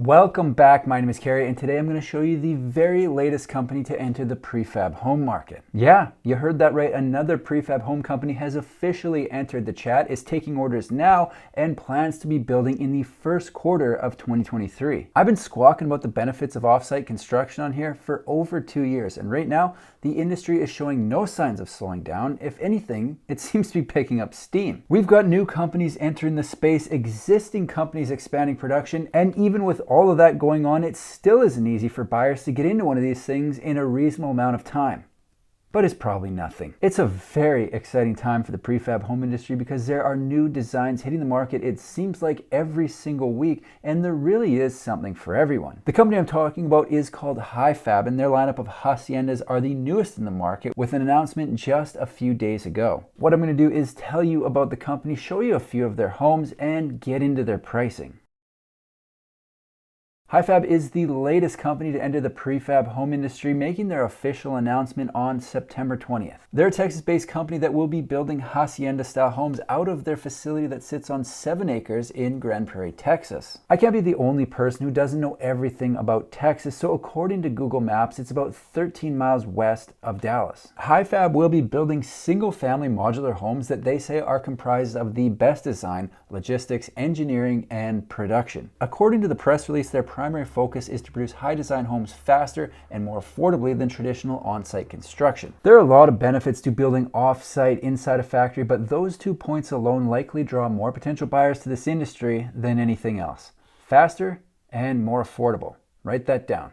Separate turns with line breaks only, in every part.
Welcome back, my name is Kerry, and today I'm going to show you the very latest company to enter the prefab home market. Yeah, you heard that right, another prefab home company has officially entered the chat, is taking orders now, and plans to be building in the first quarter of 2023. I've been squawking about the benefits of offsite construction on here for over 2 years, and right now, the industry is showing no signs of slowing down. If anything, it seems to be picking up steam. We've got new companies entering the space, existing companies expanding production, and even with all of that going on, it still isn't easy for buyers to get into one of these things in a reasonable amount of time. But it's probably nothing. It's a very exciting time for the prefab home industry because there are new designs hitting the market, it seems like every single week, and there really is something for everyone. The company I'm talking about is called Hifab, and their lineup of Haciendas are the newest in the market with an announcement just a few days ago. What I'm going to do is tell you about the company, show you a few of their homes, and get into their pricing. Hifab is the latest company to enter the prefab home industry, making their official announcement on September 20th. They're a Texas-based company that will be building Hacienda-style homes out of their facility that sits on 7 acres in Grand Prairie, Texas. I can't be the only person who doesn't know everything about Texas, so according to Google Maps, it's about 13 miles west of Dallas. Hifab will be building single-family modular homes that they say are comprised of the best design, logistics, engineering, and production. According to the press release, their primary focus is to produce high design homes faster and more affordably than traditional on-site construction. There are a lot of benefits to building off-site inside a factory, but those 2 points alone likely draw more potential buyers to this industry than anything else. Faster and more affordable. Write that down.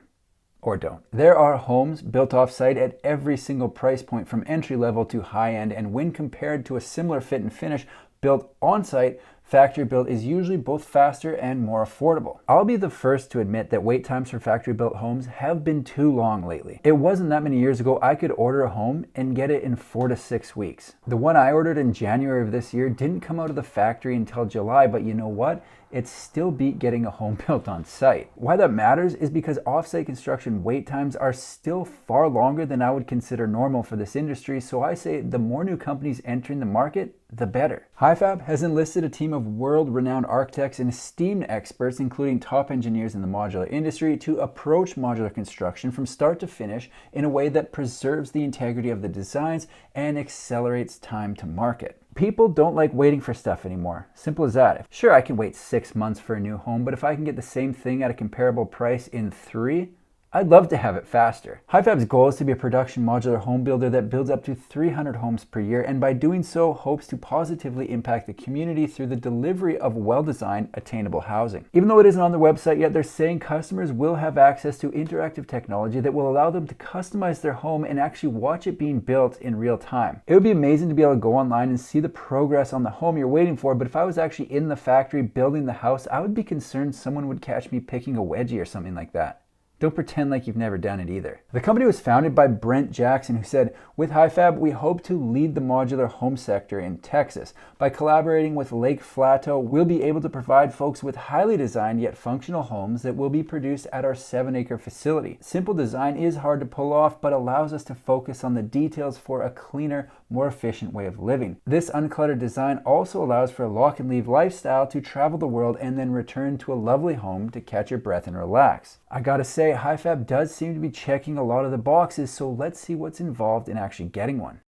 Or don't. There are homes built off-site at every single price point from entry level to high-end, and when compared to a similar fit and finish built on-site, factory built is usually both faster and more affordable. I'll be the first to admit that wait times for factory built homes have been too long lately. It wasn't that many years ago I could order a home and get it in 4 to 6 weeks. The one I ordered in January of this year didn't come out of the factory until July, but you know what? It still beat getting a home built on site. Why that matters is because off-site construction wait times are still far longer than I would consider normal for this industry, so I say the more new companies entering the market, the better. Hifab has enlisted a team of world-renowned architects and esteemed experts, including top engineers in the modular industry, to approach modular construction from start to finish in a way that preserves the integrity of the designs and accelerates time to market. People don't like waiting for stuff anymore. Simple as that. Sure, I can wait 6 months for a new home, but if I can get the same thing at a comparable price in 3, I'd love to have it faster. Hifab's goal is to be a production modular home builder that builds up to 300 homes per year, and by doing so hopes to positively impact the community through the delivery of well-designed, attainable housing. Even though it isn't on their website yet, they're saying customers will have access to interactive technology that will allow them to customize their home and actually watch it being built in real time. It would be amazing to be able to go online and see the progress on the home you're waiting for, but if I was actually in the factory building the house, I would be concerned someone would catch me picking a wedgie or something like that. Don't pretend like you've never done it either. The company was founded by Brent Jackson, who said, "With Hifab, we hope to lead the modular home sector in Texas. By collaborating with Lake Flato, we'll be able to provide folks with highly designed yet functional homes that will be produced at our 7-acre facility. Simple design is hard to pull off, but allows us to focus on the details for a cleaner, more efficient way of living. This uncluttered design also allows for a lock and leave lifestyle to travel the world and then return to a lovely home to catch your breath and relax." I gotta say, Hifab does seem to be checking a lot of the boxes, so let's see what's involved in actually getting one.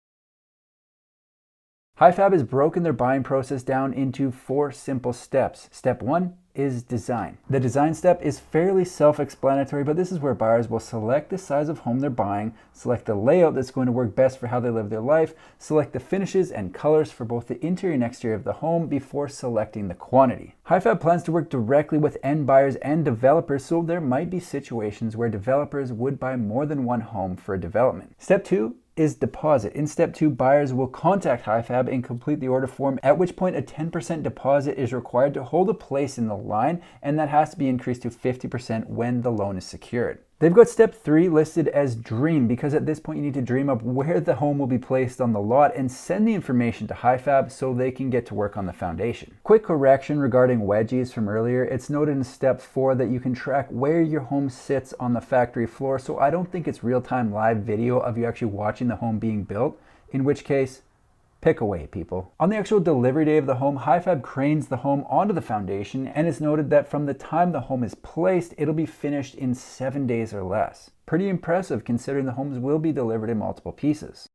Hifab has broken their buying process down into 4 simple steps. Step 1 is design. The design step is fairly self-explanatory, but this is where buyers will select the size of home they're buying, select the layout that's going to work best for how they live their life, select the finishes and colors for both the interior and exterior of the home before selecting the quantity. Hifab plans to work directly with end buyers and developers, so there might be situations where developers would buy more than one home for a development. Step 2 is deposit. In step 2, buyers will contact Hifab and complete the order form, at which point a 10% deposit is required to hold a place in the line, and that has to be increased to 50% when the loan is secured. They've got step 3 listed as dream, because at this point you need to dream up where the home will be placed on the lot and send the information to Hifab so they can get to work on the foundation. Quick correction regarding wedgies from earlier. It's noted in step 4 that you can track where your home sits on the factory floor, so I don't think it's real-time live video of you actually watching the home being built, in which case Pick away, people. On the actual delivery day of the home, Hifab cranes the home onto the foundation, and it's noted that from the time the home is placed, it'll be finished in 7 days or less. Pretty impressive considering the homes will be delivered in multiple pieces.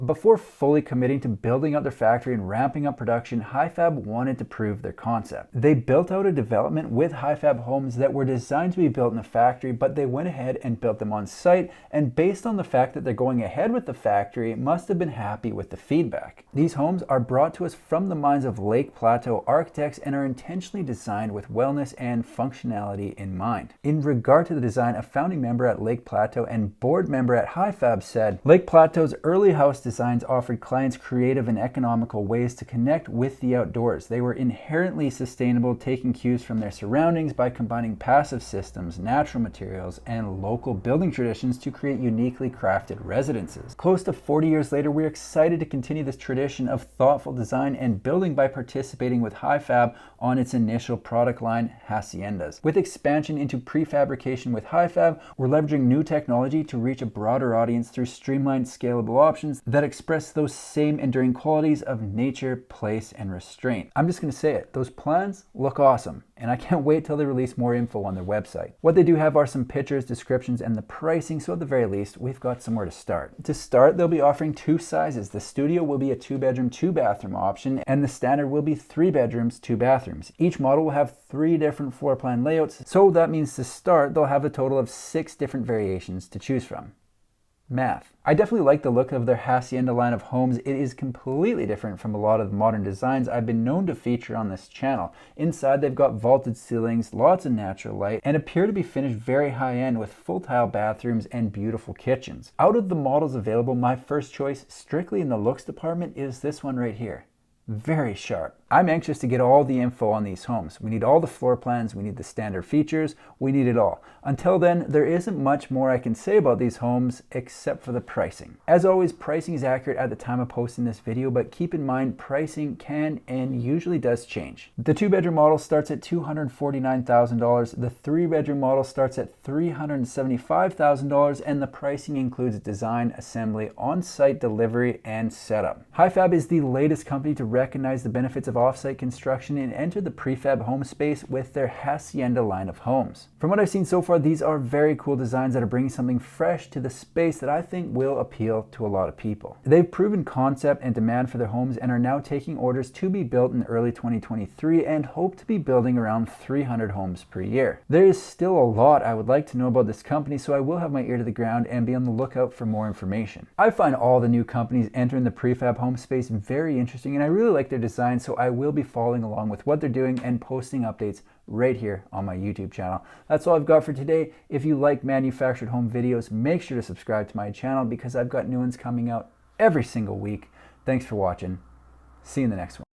Before fully committing to building out their factory and ramping up production, Hifab wanted to prove their concept. They built out a development with Hifab homes that were designed to be built in the factory, but they went ahead and built them on site, and based on the fact that they're going ahead with the factory, must have been happy with the feedback. These homes are brought to us from the minds of Lake Plateau architects and are intentionally designed with wellness and functionality in mind. In regard to the design, a founding member at Lake Plateau and board member at Hifab said, "Lake Plateau's early house designs offered clients creative and economical ways to connect with the outdoors. They were inherently sustainable, taking cues from their surroundings by combining passive systems, natural materials, and local building traditions to create uniquely crafted residences." Close to 40 years later, we're excited to continue this tradition of thoughtful design and building by participating with Hifab on its initial product line, Haciendas. With expansion into prefabrication with Hifab, we're leveraging new technology to reach a broader audience through streamlined, scalable options that express those same enduring qualities of nature, place, and restraint. I'm just going to say it, those plans look awesome, and I can't wait till they release more info on their website. What they do have are some pictures, descriptions, and the pricing, so at the very least, we've got somewhere to start. To start, they'll be offering 2 sizes. The studio will be a 2-bedroom, 2-bathroom option, and the standard will be 3 bedrooms, 2 bathrooms. Each model will have 3 different floor plan layouts, so that means to start, they'll have a total of 6 different variations to choose from. Math. I definitely like the look of their Hacienda line of homes. It is completely different from a lot of the modern designs I've been known to feature on this channel. Inside, they've got vaulted ceilings, lots of natural light, and appear to be finished very high-end with full tile bathrooms and beautiful kitchens. Out of the models available, my first choice, strictly in the looks department, is this one right here. Very sharp. I'm anxious to get all the info on these homes. We need all the floor plans, we need the standard features, we need it all. Until then, there isn't much more I can say about these homes except for the pricing. As always, pricing is accurate at the time of posting this video, but keep in mind pricing can and usually does change. The 2-bedroom model starts at $249,000, the 3-bedroom model starts at $375,000, and the pricing includes design, assembly, on-site delivery, and setup. Hifab is the latest company to recognize the benefits of offsite construction and enter the prefab home space with their Hacienda line of homes. From what I've seen so far, these are very cool designs that are bringing something fresh to the space that I think will appeal to a lot of people. They've proven concept and demand for their homes and are now taking orders to be built in early 2023 and hope to be building around 300 homes per year. There is still a lot I would like to know about this company, so I will have my ear to the ground and be on the lookout for more information. I find all the new companies entering the prefab home space very interesting, and I really like their design, so I will be following along with what they're doing and posting updates right here on my YouTube channel. That's all I've got for today. If you like manufactured home videos, make sure to subscribe to my channel because I've got new ones coming out every single week. Thanks for watching. See you in the next one.